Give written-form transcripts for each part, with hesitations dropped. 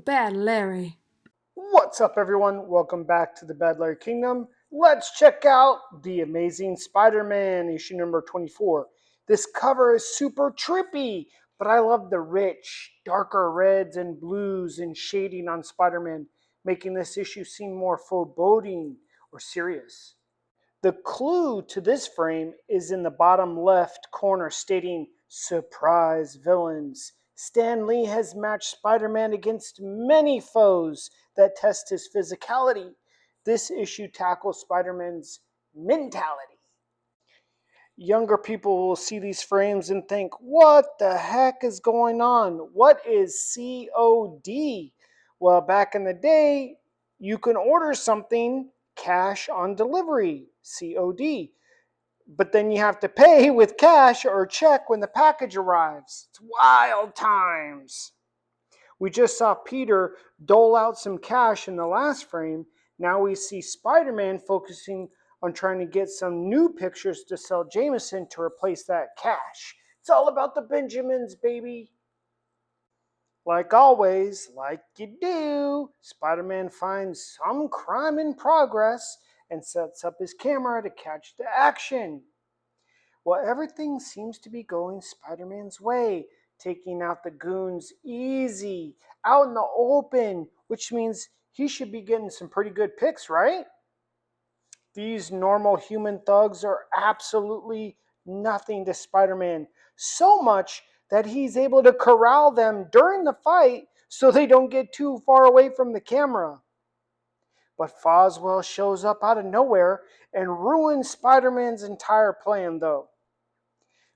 Bad Larry. What's up, everyone? Welcome back to the Bad Larry Kingdom. Let's check out The Amazing Spider-Man, issue number 24. This cover is super trippy, but I love the rich, darker reds and blues and shading on Spider-Man, making this issue seem more foreboding or serious. The clue to this frame is in the bottom left corner stating Surprise Villains. Stan Lee has matched Spider-Man against many foes that test his physicality. This issue tackles Spider-Man's mentality. Younger people will see these frames and think, what the heck is going on? What is COD? Well, back in the day, you can order something cash on delivery, COD. But then you have to pay with cash or check when the package arrives. It's wild times. We just saw Peter dole out some cash in the last frame. Now we see Spider-Man focusing on trying to get some new pictures to sell Jameson to replace that cash. It's all about the Benjamins, baby. Like always, like you do, Spider-Man finds some crime in progress and sets up his camera to catch the action. Well, everything seems to be going Spider-Man's way, taking out the goons easy, out in the open, which means he should be getting some pretty good picks, right? These normal human thugs are absolutely nothing to Spider-Man, so much that he's able to corral them during the fight so they don't get too far away from the camera. But Foswell shows up out of nowhere and ruins Spider-Man's entire plan, though.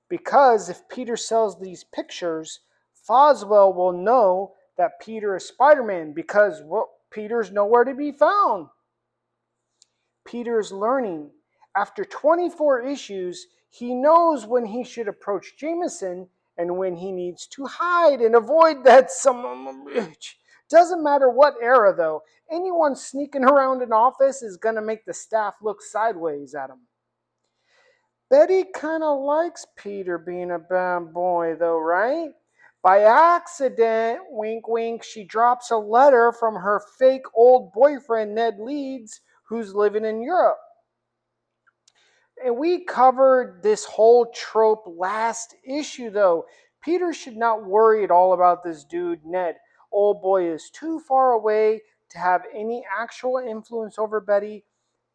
Because if Peter sells these pictures, Foswell will know that Peter is Spider-Man because, well, Peter's nowhere to be found. Peter is learning. After 24 issues, he knows when he should approach Jameson and when he needs to hide and avoid that son of a bitch. Doesn't matter what era, though. Anyone sneaking around an office is going to make the staff look sideways at him. Betty kind of likes Peter being a bad boy, though, right? By accident, wink wink, she drops a letter from her fake old boyfriend, Ned Leeds, who's living in Europe. And we covered this whole trope last issue, though. Peter should not worry at all about this dude, Ned. Old boy is too far away to have any actual influence over Betty.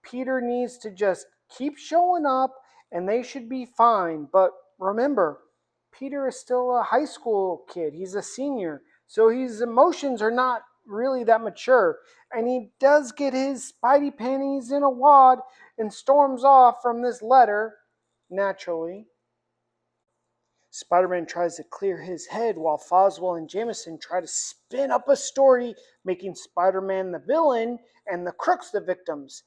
Peter needs to just keep showing up and they should be fine. But remember, Peter is still a high school kid. He's a senior. So his emotions are not really that mature. And he does get his spidey panties in a wad and storms off from this letter, naturally. Spider-Man tries to clear his head while Foswell and Jameson try to spin up a story, making Spider-Man the villain and the crooks the victims.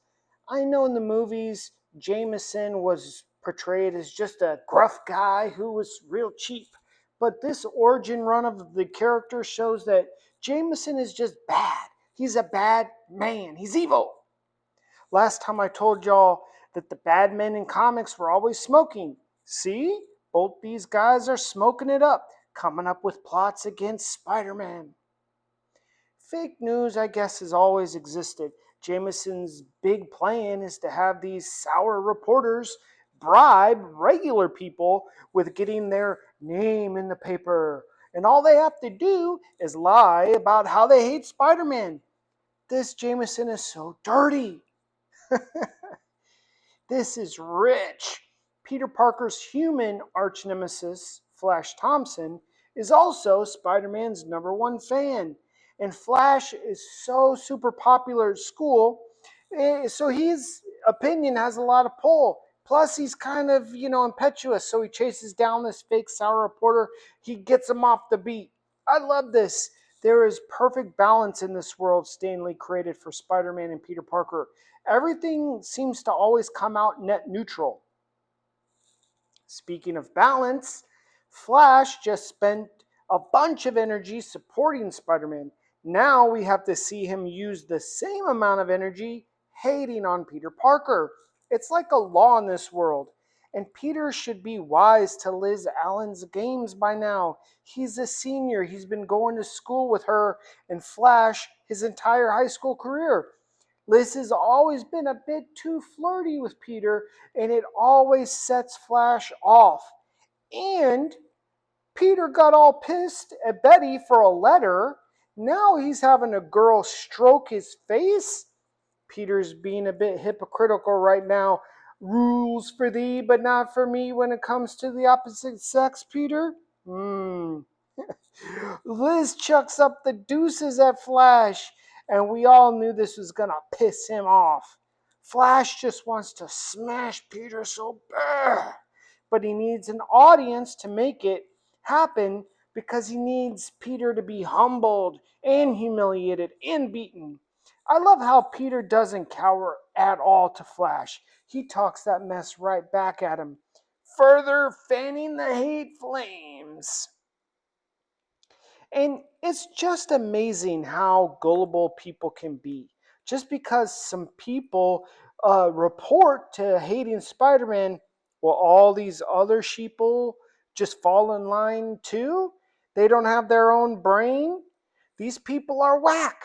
I know in the movies, Jameson was portrayed as just a gruff guy who was real cheap. But this origin run of the character shows that Jameson is just bad. He's a bad man. He's evil. Last time I told y'all that the bad men in comics were always smoking. See? Both these guys are smoking it up, coming up with plots against Spider-Man. Fake news, I guess, has always existed. Jameson's big plan is to have these sour reporters bribe regular people with getting their name in the paper. And all they have to do is lie about how they hate Spider-Man. This Jameson is so dirty. This is rich. Peter Parker's human arch nemesis, Flash Thompson, is also Spider-Man's #1 fan. And Flash is so super popular at school, so his opinion has a lot of pull. Plus, he's kind of, impetuous, so he chases down this fake sour reporter. He gets him off the beat. I love this. There is perfect balance in this world Stan Lee created for Spider-Man and Peter Parker. Everything seems to always come out net neutral. Speaking of balance, Flash just spent a bunch of energy supporting Spider-Man. Now we have to see him use the same amount of energy hating on Peter Parker. It's like a law in this world. And Peter should be wise to Liz Allen's games by now. He's a senior. He's been going to school with her and Flash his entire high school career. Liz has always been a bit too flirty with Peter, and it always sets Flash off. And Peter got all pissed at Betty for a letter. Now he's having a girl stroke his face. Peter's being a bit hypocritical right now. Rules for thee, but not for me when it comes to the opposite sex, Peter? Liz chucks up the deuces at Flash, and we all knew this was gonna piss him off. Flash just wants to smash Peter so bad, but he needs an audience to make it happen because he needs Peter to be humbled and humiliated and beaten. I love how Peter doesn't cower at all to Flash. He talks that mess right back at him, further fanning the hate flames. And it's just amazing how gullible people can be. Just because some people report to hating Spider Man, will all these other sheeple just fall in line too? They don't have their own brain? These people are whack.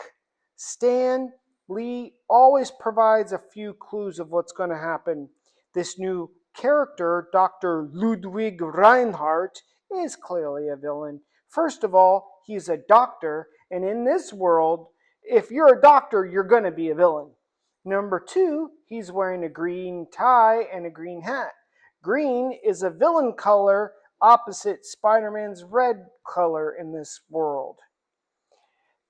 Stan Lee always provides a few clues of what's going to happen. This new character, Dr. Ludwig Reinhardt, is clearly a villain. First of all, he's a doctor, and in this world, if you're a doctor, you're going to be a villain. Number two, he's wearing a green tie and a green hat. Green is a villain color opposite Spider-Man's red color in this world.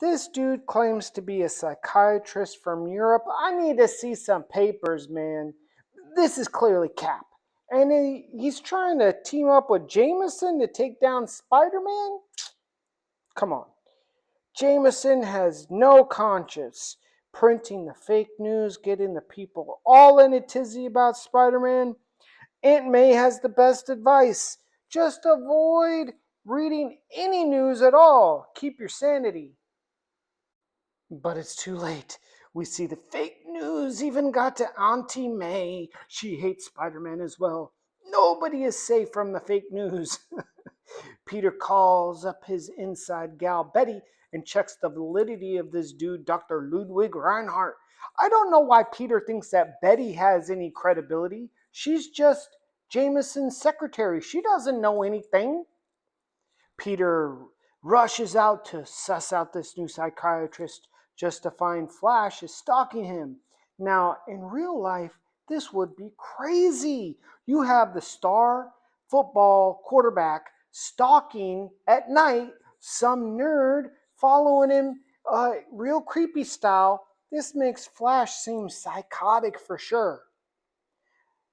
This dude claims to be a psychiatrist from Europe. I need to see some papers, man. This is clearly Cap. And he's trying to team up with Jameson to take down Spider-Man? Come on. Jameson has no conscience. Printing the fake news, getting the people all in a tizzy about Spider-Man. Aunt May has the best advice. Just avoid reading any news at all. Keep your sanity. But it's too late. We see the fake news even got to Auntie May. She hates Spider-Man as well. Nobody is safe from the fake news. Peter calls up his inside gal Betty and checks the validity of this dude, Dr. Ludwig Reinhardt. I don't know why Peter thinks that Betty has any credibility. She's just Jameson's secretary. She doesn't know anything. Peter rushes out to suss out this new psychiatrist just to find Flash is stalking him. Now, in real life, this would be crazy. You have the star football quarterback stalking at night some nerd following him real creepy style. This makes Flash seem psychotic for sure.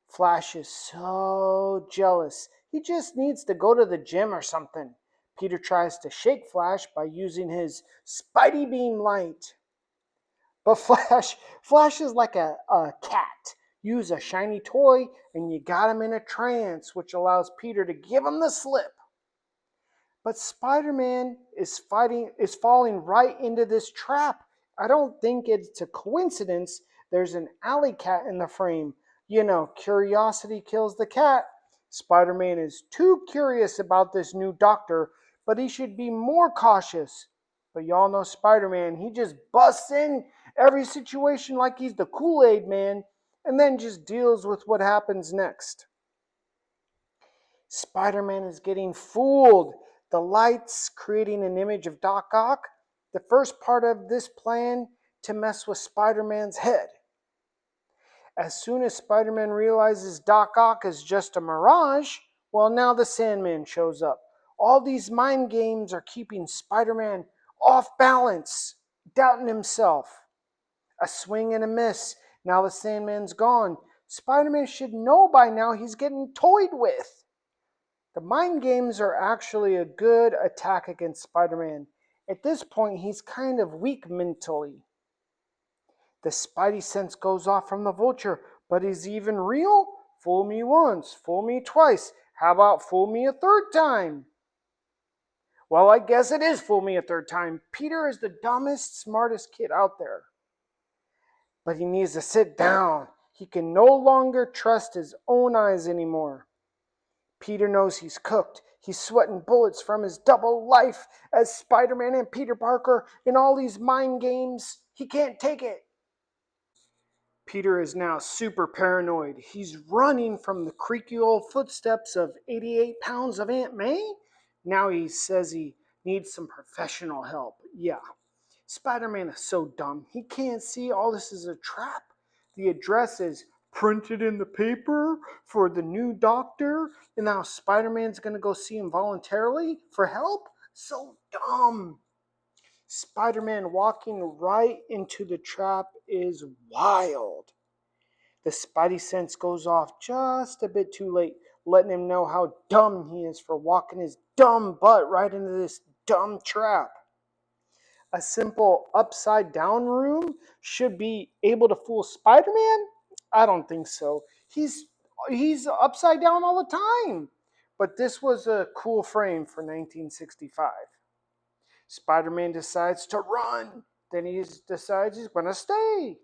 Flash is so jealous. He just needs to go to the gym or something. Peter tries to shake Flash by using his Spidey Beam light. But Flash is like a cat. Use a shiny toy and you got him in a trance, which allows Peter to give him the slip. But Spider-Man is falling right into this trap. I don't think it's a coincidence there's an alley cat in the frame. You know, curiosity kills the cat. Spider-Man is too curious about this new doctor, but he should be more cautious. But y'all know Spider-Man, he just busts in every situation like he's the Kool-Aid man and then just deals with what happens next. Spider-Man is getting fooled. The lights creating an image of Doc Ock. The first part of this plan to mess with Spider-Man's head. As soon as Spider-Man realizes Doc Ock is just a mirage, well, now the Sandman shows up. All these mind games are keeping Spider-Man off balance, doubting himself. A swing and a miss. Now the Sandman's gone. Spider-Man should know by now he's getting toyed with. The mind games are actually a good attack against Spider-Man. At this point, he's kind of weak mentally. The Spidey sense goes off from the Vulture, but is he even real? Fool me once, fool me twice. How about fool me a third time? Well, I guess it is fool me a third time. Peter is the dumbest, smartest kid out there. But he needs to sit down. He can no longer trust his own eyes anymore. Peter knows he's cooked. He's sweating bullets from his double life as Spider-Man and Peter Parker in all these mind games. He can't take it. Peter is now super paranoid. He's running from the creaky old footsteps of 88 pounds of Aunt May. Now he says he needs some professional help. Yeah, Spider-Man is so dumb. He can't see all this is a trap. The address is printed in the paper for the new doctor, and now Spider-Man's going to go see him voluntarily for help? So dumb. Spider-Man walking right into the trap is wild. The Spidey sense goes off just a bit too late, letting him know how dumb he is for walking his dumb butt right into this dumb trap. A simple upside down room should be able to fool Spider-Man? I don't think so. He's upside down all the time. But this was a cool frame for 1965. Spider-Man decides to run. Then he decides he's going to stay.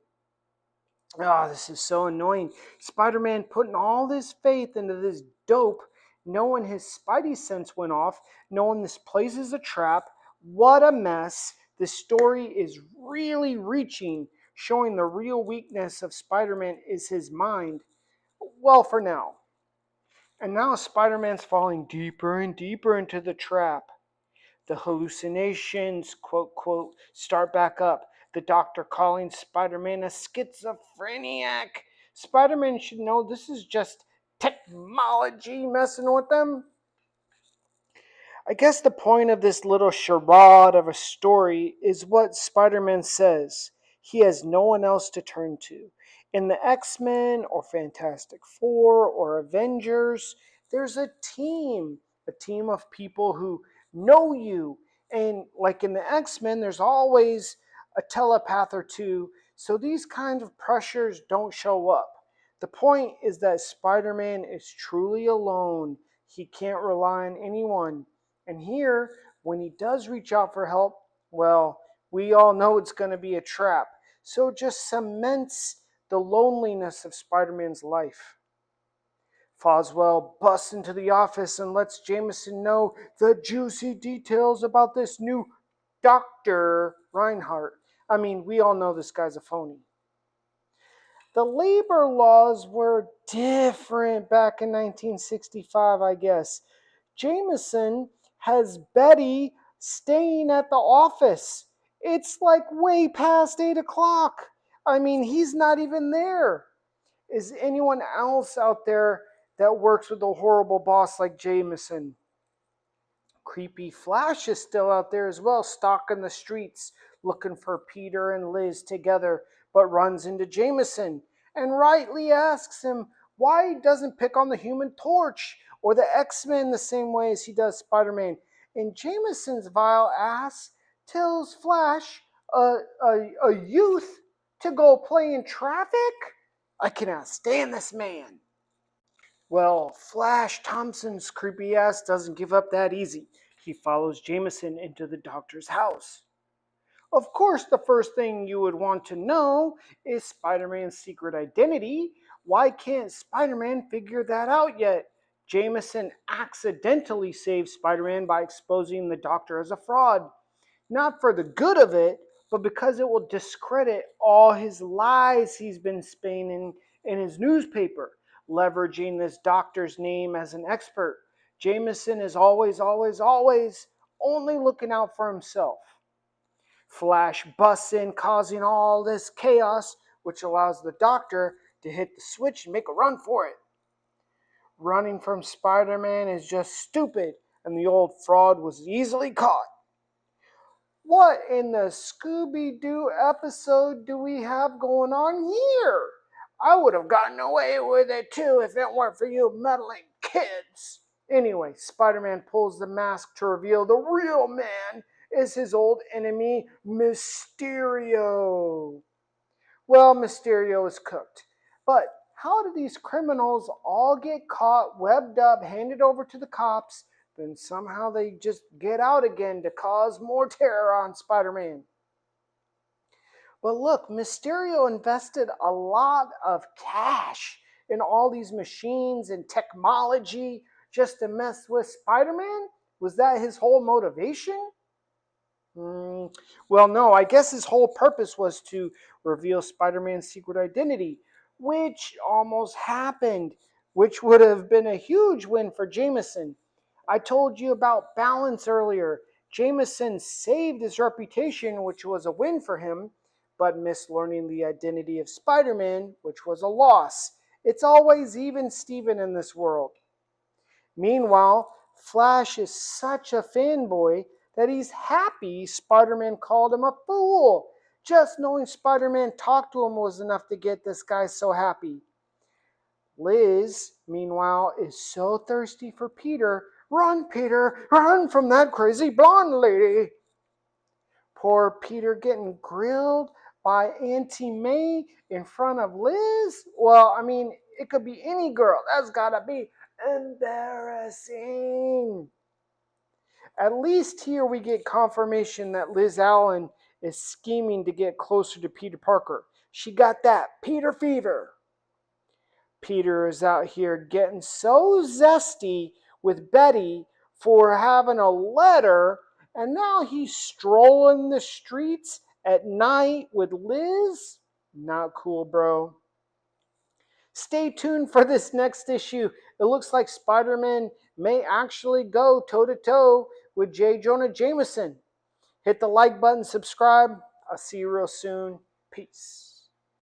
Oh, this is so annoying. Spider-Man putting all this faith into this dope, knowing his Spidey sense went off, knowing this place is a trap. What a mess. This story is really reaching, showing the real weakness of Spider-Man is his mind. Well, for now. And now Spider-Man's falling deeper and deeper into the trap. The hallucinations, quote, quote, start back up. The doctor calling Spider-Man a schizophrenic. Spider-Man should know this is just technology messing with them. I guess the point of this little charade of a story is what Spider-Man says. He has no one else to turn to. In the X-Men or Fantastic Four or Avengers, there's a team of people who know you. And like in the X-Men, there's always a telepath or two. So these kinds of pressures don't show up. The point is that Spider-Man is truly alone. He can't rely on anyone. And here, when he does reach out for help, well, we all know it's going to be a trap. So it just cements the loneliness of Spider-Man's life. Foswell busts into the office and lets Jameson know the juicy details about this new Dr. Reinhardt. I mean, we all know this guy's a phony. The labor laws were different back in 1965, I guess. Jameson has Betty staying at the office. It's like way past 8 o'clock. I mean, he's not even there. Is anyone else out there that works with a horrible boss like Jameson? Creepy Flash is still out there as well, stalking the streets, looking for Peter and Liz together, but runs into Jameson and rightly asks him why he doesn't pick on the Human Torch or the X-Men the same way as he does Spider-Man. And Jameson's vile ass tells Flash, a youth, to go play in traffic? I cannot stand this man. Well, Flash Thompson's creepy ass doesn't give up that easy. He follows Jameson into the doctor's house. Of course, the first thing you would want to know is Spider-Man's secret identity. Why can't Spider-Man figure that out yet? Jameson accidentally saves Spider-Man by exposing the doctor as a fraud. Not for the good of it, but because it will discredit all his lies he's been spinning in his newspaper, leveraging this doctor's name as an expert. Jameson is always, always, always only looking out for himself. Flash busts in, causing all this chaos, which allows the doctor to hit the switch and make a run for it. Running from Spider-Man is just stupid, and the old fraud was easily caught. What in the Scooby-Doo episode do we have going on here? I would have gotten away with it too if it weren't for you meddling kids. Anyway, Spider-Man pulls the mask to reveal the real man is his old enemy, Mysterio. Well, Mysterio is cooked. But how do these criminals all get caught, webbed up, handed over to the cops, then somehow they just get out again to cause more terror on Spider-Man? But look, Mysterio invested a lot of cash in all these machines and technology just to mess with Spider Man? Was that his whole motivation? Mm, well, no, I guess his whole purpose was to reveal Spider Man's secret identity, which almost happened, which would have been a huge win for Jameson. I told you about balance earlier. Jameson saved his reputation, which was a win for him, but missed learning the identity of Spider Man, which was a loss. It's always even Steven in this world. Meanwhile, Flash is such a fanboy that he's happy Spider Man called him a fool. Just knowing Spider Man talked to him was enough to get this guy so happy. Liz, meanwhile, is so thirsty for Peter. Run, Peter! Run from that crazy blonde lady! Poor Peter getting grilled by Auntie May in front of Liz? Well, I mean, it could be any girl. That's gotta be embarrassing. At least here we get confirmation that Liz Allen is scheming to get closer to Peter Parker. She got that Peter fever. Peter is out here getting so zesty with Betty for having a letter, and now he's strolling the streets at night with Liz. Not cool, bro. Stay tuned for this next issue. It looks like Spider Man may actually go toe to toe with J. Jonah Jameson. Hit the like button, subscribe. I'll see you real soon. Peace.